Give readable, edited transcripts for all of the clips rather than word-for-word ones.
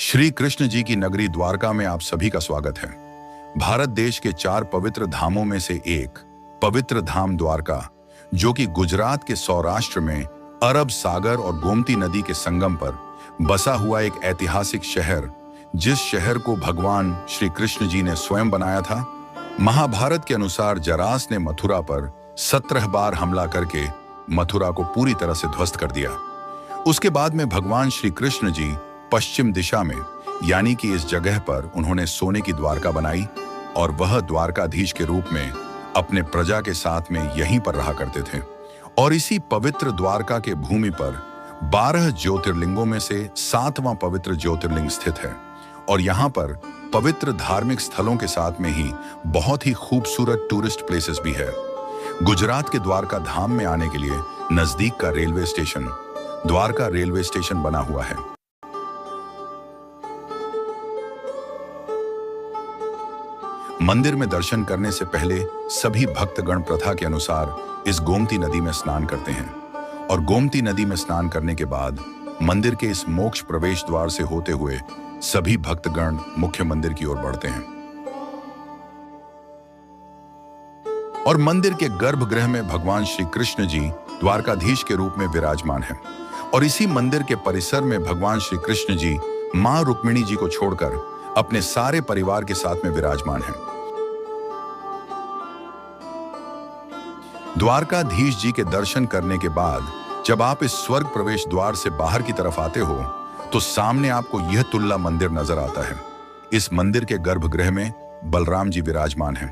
श्री कृष्ण जी की नगरी द्वारका में आप सभी का स्वागत है। भारत देश के 4 पवित्र धामों में से एक पवित्र धाम द्वारका, जो कि गुजरात के सौराष्ट्र में अरब सागर और गोमती नदी के संगम पर बसा हुआ एक ऐतिहासिक शहर, जिस शहर को भगवान श्री कृष्ण जी ने स्वयं बनाया था। महाभारत के अनुसार जरास ने मथुरा पर 17 बार हमला करके मथुरा को पूरी तरह से ध्वस्त कर दिया। उसके बाद में भगवान श्री कृष्ण जी पश्चिम दिशा में, यानी कि इस जगह पर उन्होंने सोने की द्वारका बनाई और वह द्वारकाधीश के रूप में अपने प्रजा के साथ में यहीं पर रहा करते थे। और इसी पवित्र द्वारका के भूमि पर 12 ज्योतिर्लिंगों में से 7वां पवित्र ज्योतिर्लिंग स्थित है। और यहाँ पर पवित्र धार्मिक स्थलों के साथ में ही बहुत ही खूबसूरत टूरिस्ट प्लेसेस भी है। गुजरात के द्वारका धाम में आने के लिए नजदीक का railway station Dwarka railway station बना हुआ है। मंदिर में दर्शन करने से पहले सभी भक्तगण प्रथा के अनुसार इस गोमती नदी में स्नान करते हैं और गोमती नदी में स्नान करने के बाद मंदिर के इस मोक्ष प्रवेश द्वार से होते हुए सभी भक्तगण मुख्य मंदिर की ओर बढ़ते हैं। और मंदिर के गर्भगृह में भगवान श्री कृष्ण जी द्वारकाधीश के रूप में विराजमान हैं। और इसी मंदिर के परिसर में भगवान श्री कृष्ण जी मां रुक्मिणी जी को छोड़कर अपने सारे परिवार के साथ में विराजमान हैं। द्वारकाधीश जी के दर्शन करने के बाद जब आप इस स्वर्ग प्रवेश द्वार से बाहर की तरफ आते हो तो सामने आपको यह तुल्ला मंदिर नजर आता है। इस मंदिर के गर्भगृह में बलराम जी विराजमान हैं।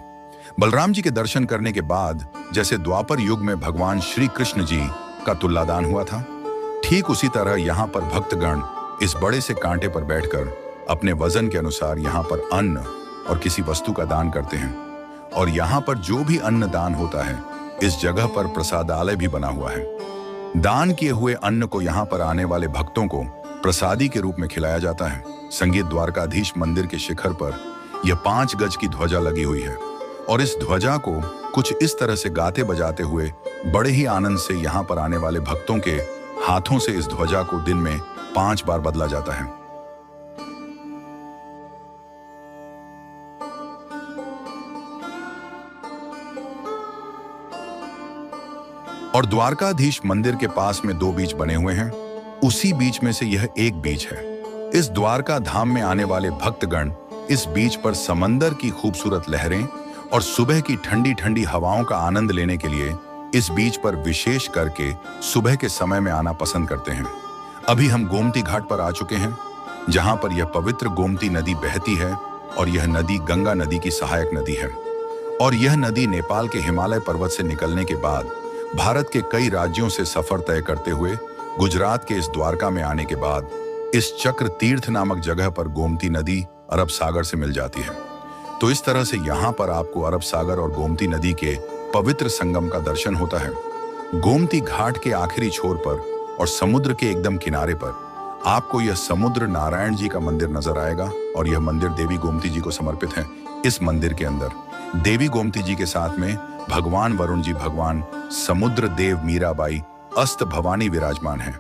बलराम जी के दर्शन करने के बाद जैसे द्वापर युग में भगवान श्री कृष्ण जी का तुल्लादान हुआ था, ठीक उसी तरह यहाँ पर भक्तगण इस बड़े से कांटे पर बैठकर अपने वजन के अनुसार यहाँ पर अन्न और किसी वस्तु का दान करते हैं। और यहाँ पर जो भी अन्न दान होता है, इस जगह पर प्रसादालय भी बना हुआ है। दान किए हुए अन्न को यहाँ पर आने वाले भक्तों को प्रसादी के रूप में खिलाया जाता है। संगीत द्वारकाधीश मंदिर के शिखर पर यह 5 गज की ध्वजा लगी हुई है और इस ध्वजा को कुछ इस तरह से गाते बजाते हुए बड़े ही आनंद से यहाँ पर आने वाले भक्तों के हाथों से इस ध्वजा को दिन में 5 बार बदला जाता है। और द्वारकाधीश मंदिर के पास में 2 बीच बने हुए हैं। उसी बीच में से यह एक बीच है। इस द्वारका धाम में आने वाले भक्तगण इस बीच पर समंदर की खूबसूरत लहरें और सुबह की ठंडी ठंडी हवाओं का आनंद लेने के लिए इस बीच पर विशेष करके सुबह के समय में आना पसंद करते हैं। अभी हम गोमती घाट पर आ चुके हैं, जहां पर यह पवित्र गोमती नदी बहती है और यह नदी गंगा नदी की सहायक नदी है। और यह नदी नेपाल के हिमालय पर्वत से निकलने के बाद भारत के कई राज्यों से सफर तय करते हुए गुजरात के इस द्वारका में आने के बाद इस चक्र तीर्थ नामक जगह पर गोमती नदी अरब सागर से मिल जाती है। तो इस तरह से यहाँ पर आपको अरब सागर और गोमती नदी के पवित्र संगम का दर्शन होता है। गोमती घाट के आखिरी छोर पर और समुद्र के एकदम किनारे पर आपको यह समुद्र नारायण जी का मंदिर नजर आएगा और यह मंदिर देवी गोमती जी को समर्पित है। इस मंदिर के अंदर देवी गोमती जी के साथ में भगवान वरुण जी, भगवान समुद्र देव मीराबाई, अस्त भवानी विराजमान हैं।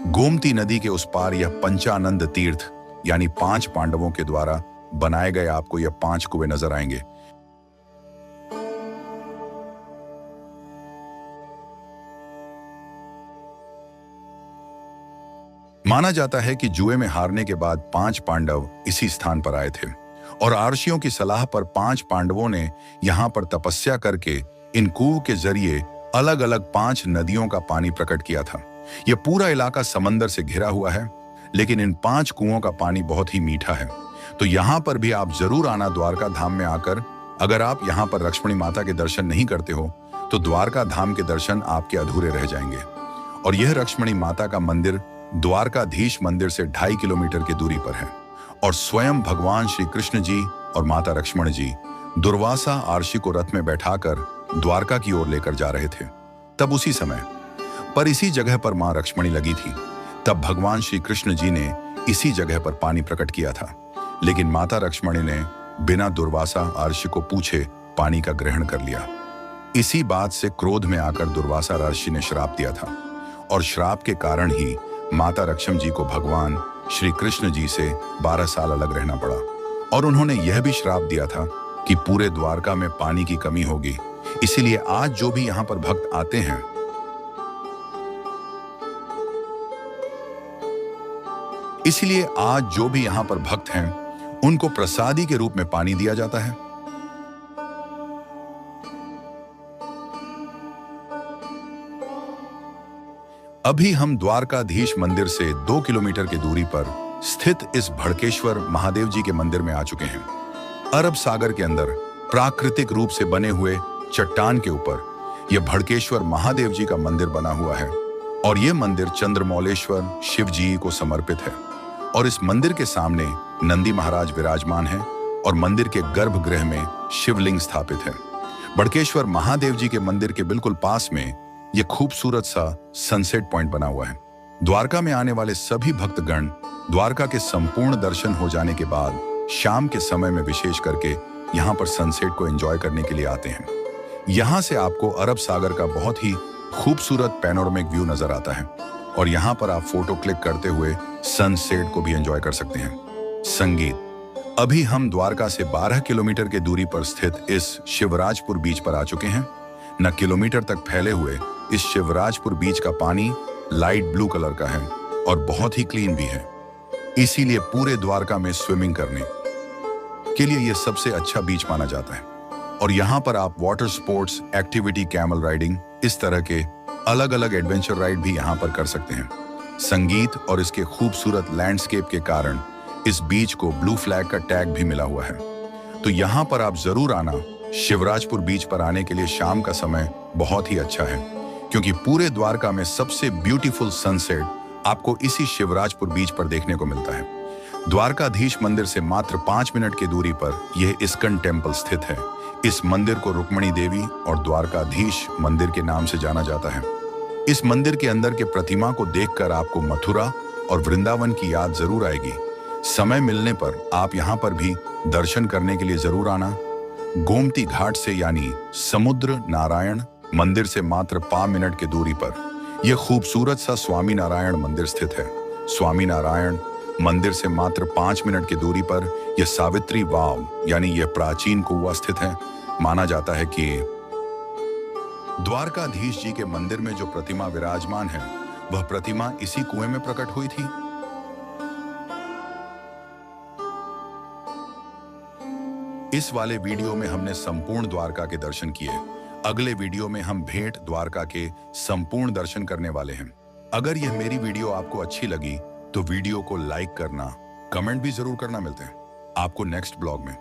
गोमती नदी के उस पार यह पंचानंद तीर्थ यानी 5 पांडवों के द्वारा बनाए गए आपको यह 5 कुएं नजर आएंगे। माना जाता है कि जुए में हारने के बाद 5 पांडव इसी स्थान पर आए थे और आर्षियों की सलाह पर 5 पांडवों ने यहाँ पर तपस्या करके इन कुओं के जरिए अलग अलग 5 नदियों का पानी प्रकट किया था। यह पूरा इलाका समंदर से घिरा हुआ है, लेकिन इन 5 कुओं का पानी बहुत ही मीठा है। तो यहाँ पर भी आप जरूर आना द्वारका धाम में आकर। अगर आप यहाँ पर लक्ष्मणी माता के दर्शन नहीं करते हो तो द्वारका धाम के दर्शन आपके अधूरे रह जाएंगे। और यह लक्ष्मणी माता का मंदिर द्वारकाधीश मंदिर से 2.5 किलोमीटर की दूरी पर है। और स्वयं भगवान श्री कृष्ण जी और माता लक्ष्मण जी दुर्वासा आर्षि को रथ में बैठाकर द्वारका की ओर लेकर जा रहे थे। तब उसी समय पर इसी जगह पर मां लक्ष्मणी लगी थी। तब भगवान श्री कृष्ण जी ने इसी जगह पर पानी प्रकट किया था, लेकिन माता लक्ष्मणी ने बिना दुर्वासा आर्षि को पूछे पानी का ग्रहण कर लिया। इसी बात से क्रोध में आकर दुर्वासा आर्षि ने श्राप दिया था और श्राप के कारण ही माता लक्ष्मण जी को भगवान श्री कृष्ण जी से 12 साल अलग रहना पड़ा और उन्होंने यह भी श्राप दिया था कि पूरे द्वारका में पानी की कमी होगी। इसीलिए आज जो भी यहाँ पर भक्त आते हैं, उनको प्रसादी के रूप में पानी दिया जाता है। अभी हम द्वारकाधीश मंदिर से 2 किलोमीटर की दूरी पर स्थित इस भड़केश्वर महादेव जी के मंदिर में आ चुके हैं। अरब सागर के अंदर प्राकृतिक रूप से बने हुए चट्टान के ऊपर यह भड़केश्वर महादेव जी का मंदिर बना हुआ है और यह मंदिर चंद्रमौलेश्वर शिव जी को समर्पित है। और इस मंदिर के सामने नंदी महाराज विराजमान हैं और मंदिर के गर्भगृह में शिवलिंग स्थापित है। भड़केश्वर महादेव जी के मंदिर के बिल्कुल पास में यह खूबसूरत सा सनसेट पॉइंट बना हुआ है। द्वारका में आने वाले सभी भक्तगण द्वारका के संपूर्ण दर्शन हो जाने के बाद शाम के समय में विशेष करके यहाँ पर सनसेट को एंजॉय करने के लिए आते हैं। यहाँ से आपको अरब सागर का बहुत ही खूबसूरत पैनोरामिक व्यू नजर आता है और यहाँ पर आप फोटो क्लिक करते हुए सनसेट को भी एंजॉय कर सकते हैं। संगीत। अभी हम द्वारका से 12 किलोमीटर की दूरी पर स्थित इस शिवराजपुर बीच पर आ चुके हैं। न किलोमीटर तक फैले हुए इस शिवराजपुर बीच का पानी लाइट ब्लू कलर का है और बहुत ही क्लीन भी है। इसीलिए पूरे द्वारका में स्विमिंग करने के लिए यह सबसे अच्छा बीच माना जाता है। और यहाँ पर आप water sports activity, camel riding, इस तरह के अलग अलग एडवेंचर राइड भी यहाँ पर कर सकते हैं। संगीत और इसके खूबसूरत लैंडस्केप के कारण इस बीच को ब्लू फ्लैग का टैग भी मिला हुआ है। तो यहाँ पर आप जरूर आना। शिवराजपुर बीच पर आने के लिए शाम का समय बहुत ही अच्छा है क्योंकि पूरे द्वारका में सबसे ब्यूटीफुल सनसेट आपको इसी शिवराजपुर बीच पर देखने को मिलता है। द्वारकाधीश मंदिर से मात्र 5 मिनट की दूरी पर यह इस्कन टेम्पल स्थित है। इस मंदिर को रुक्मणी देवी और द्वारकाधीश मंदिर के नाम से जाना जाता है। इस मंदिर के अंदर के प्रतिमा को देखकर आपको मथुरा और वृंदावन की याद जरूर आएगी। समय मिलने पर आप यहाँ पर भी दर्शन करने के लिए जरूर आना। गोमती घाट से यानी समुद्र नारायण मंदिर से मात्र 5 मिनट की दूरी पर यह खूबसूरत सा स्वामी नारायण मंदिर स्थित है। स्वामी नारायण मंदिर से मात्र 5 मिनट की दूरी पर यह सावित्री वाव यानी यह प्राचीन कुआं स्थित है। माना जाता है कि द्वारकाधीश जी के मंदिर में जो प्रतिमा विराजमान है वह प्रतिमा इसी कुएं में प्रकट हुई थी। इस वाले वीडियो में हमने संपूर्ण द्वारका के दर्शन किए। अगले वीडियो में हम भेंट द्वारका के संपूर्ण दर्शन करने वाले हैं। अगर यह मेरी वीडियो आपको अच्छी लगी तो वीडियो को लाइक करना, कमेंट भी जरूर करना। मिलते हैं आपको नेक्स्ट ब्लॉग में।